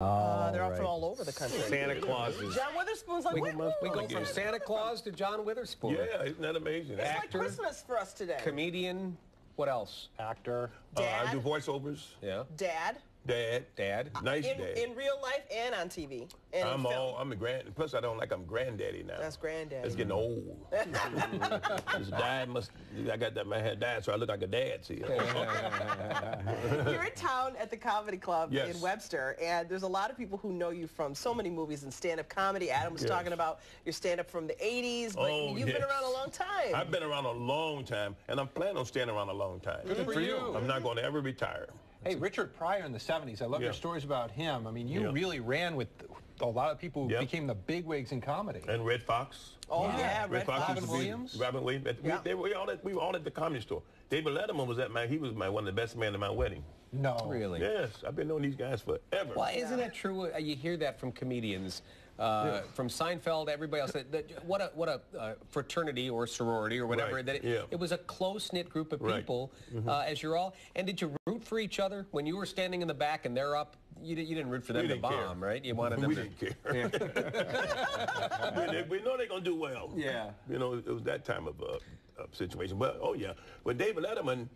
They're from all over the country. Santa Clauses. John Witherspoon's like, We go from Santa Claus to John Witherspoon. Yeah, isn't that amazing? It's like Christmas for us today. Comedian. What else? Actor. I do voiceovers. Yeah. Dad. Dad. Nice dad. In real life and on TV. And I'm a grand. Plus, I don't like I'm granddaddy now. That's granddaddy. It's getting old. His dad I got that my head dad, so I look like a dad. See. You're in town at the Comedy Club in Webster, and there's a lot of people who know you from so many movies and stand-up comedy. Adam was talking about your stand-up from the 80s, but you've been around a long time. I've been around a long time, and I'm planning on staying around a long time. Good for you. I'm not going to ever retire. Hey, Richard Pryor in the 70s. I love your stories about him. I mean, you really ran with a lot of people who became the bigwigs in comedy. And Red Fox. Oh, yeah, Red Fox. Robin Williams. Robin Williams. We were all at the Comedy Store. David Letterman was he was one of the best men at my wedding. No. Really? Yes. I've been knowing these guys forever. Well, isn't that true? You hear that from comedians. From Seinfeld, everybody else. What a fraternity or sorority or whatever. Right. That it was a close-knit group of people, as you're all. And did you root for each other when you were standing in the back and they're up? You didn't root for them to bomb, right? You wanted them we didn't care. we know they're going to do well. Yeah. You know, it was that time of situation. But, But David Letterman,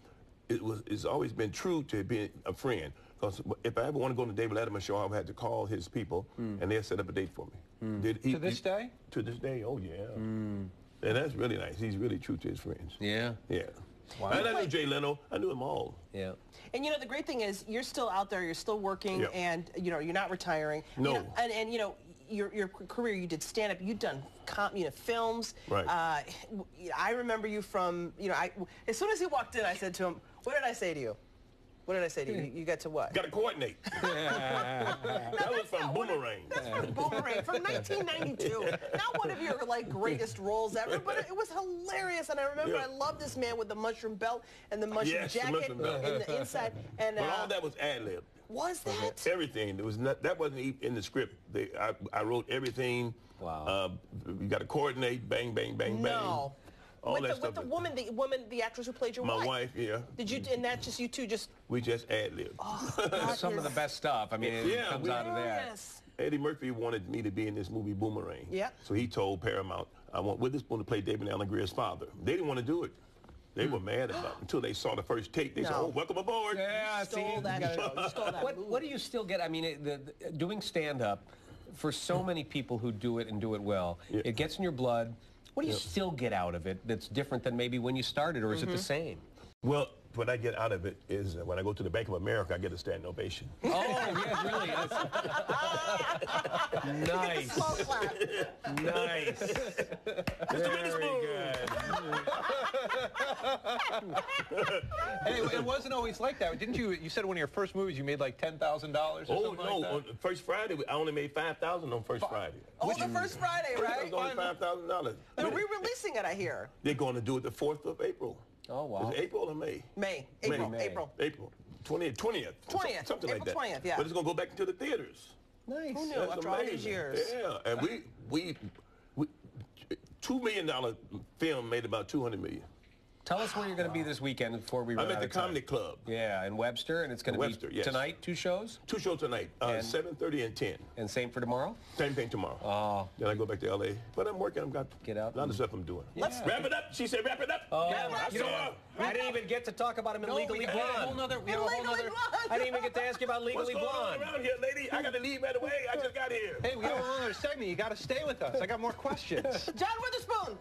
it's always been true to being a friend. Because if I ever want to go to David Letterman's show, I would have to call his people, and they'll set up a date for me. To this day? To this day, oh, yeah. And that's really nice. He's really true to his friends. Yeah. Yeah. Wow. And I knew Jay Leno. I knew them all. Yeah. And, the great thing is you're still out there. You're still working, and, you're not retiring. No. And your career, you did stand-up. You've done films. Right. I remember you from, as soon as he walked in, I said to him, what did I say to you? What did I say to you? You got to what? Got to coordinate. That was from Boomerang. That's from Boomerang, from 1992. Not one of your greatest roles ever, but it was hilarious. And I remember I loved this man with the mushroom belt and the mushroom jacket the mushroom in the inside. And but all that was ad-lib. Was that? Everything. That wasn't even in the script. I wrote everything. Wow. You got to coordinate. Bang, bang, bang, bang. No. With the woman, the actress who played your wife. My wife, yeah. Did you? And that just you two just? We just ad-lib. Oh, some of the best stuff. I mean, it comes out of that. Yes. Eddie Murphy wanted me to be in this movie Boomerang. Yeah. So he told Paramount, I want Witherspoon to play David Allen Greer's father. They didn't want to do it. They were mad about it until they saw the first tape. They said, "Oh, welcome aboard." Yeah, you stole that show. You stole that movie. What do you still get? I mean, doing stand-up, for so many people who do it and do it well, it gets in your blood. What do you still get out of it that's different than maybe when you started, or is it the same? Well, what I get out of it is when I go to the Bank of America, I get a standing ovation. Oh, yeah, really? Nice. Nice. Very good. Hey, it wasn't always like that. Didn't you? You said one of your first movies you made like $10,000 or something like that? On First Friday, I only made $5,000 on First Friday. Oh, the first Friday, right? It was only $5,000. They're re-releasing it, I hear. They're going to do it the 4th of April. Oh, wow. Is it April or May? April. 20th. Something like that. 20th, yeah. But it's going to go back into the theaters. Nice. Who knew after all these years? Yeah, and we $2 million film made about $200 million. Tell us where you're going to be this weekend before we run I'm out at the of time. Comedy Club. Yeah, in Webster, and it's going to be tonight, 2 shows? 2 shows tonight, 7:30 and 10. And same for tomorrow? Same thing tomorrow. Oh. Then I go back to L.A. But I'm working. I've got Get out. a lot of stuff I'm doing. Let's wrap it up. She said wrap it up. Oh, Yeah, I didn't even get to talk about him in Legally Blonde. I didn't even get to ask you about Legally Blonde. What's going on around here, lady? I got to leave right away. I just got here. Hey, we got one other segment. You got to stay with us. I got more questions. John Witherspoon.